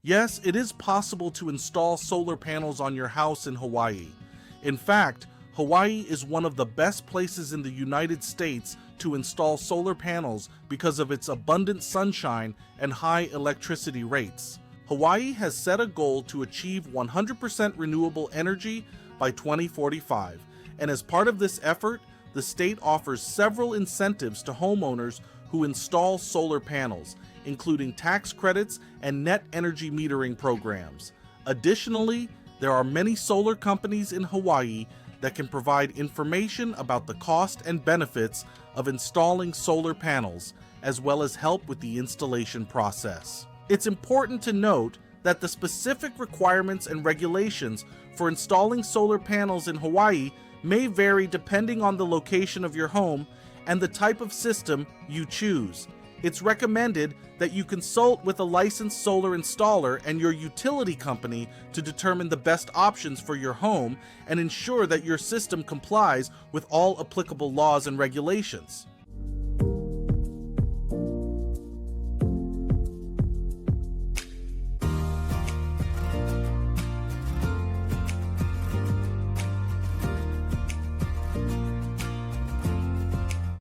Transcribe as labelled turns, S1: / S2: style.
S1: Yes, it is possible to install solar panels on your house in Hawaii. In fact, Hawaii is one of the best places in the United States to install solar panels because of its abundant sunshine and high electricity rates. Hawaii has set a goal to achieve 100% renewable energy by 2045, and as part of this effort, the state offers several incentives to homeowners who install solar panels, including tax credits and net energy metering programs. Additionally, there are many solar companies in Hawaii that can provide information about the cost and benefits of installing solar panels, as well as help with the installation process. It's important to note that the specific requirements and regulations for installing solar panels in Hawaii may vary depending on the location of your home and the type of system you choose. It's recommended that you consult with a licensed solar installer and your utility company to determine the best options for your home and ensure that your system complies with all applicable laws and regulations.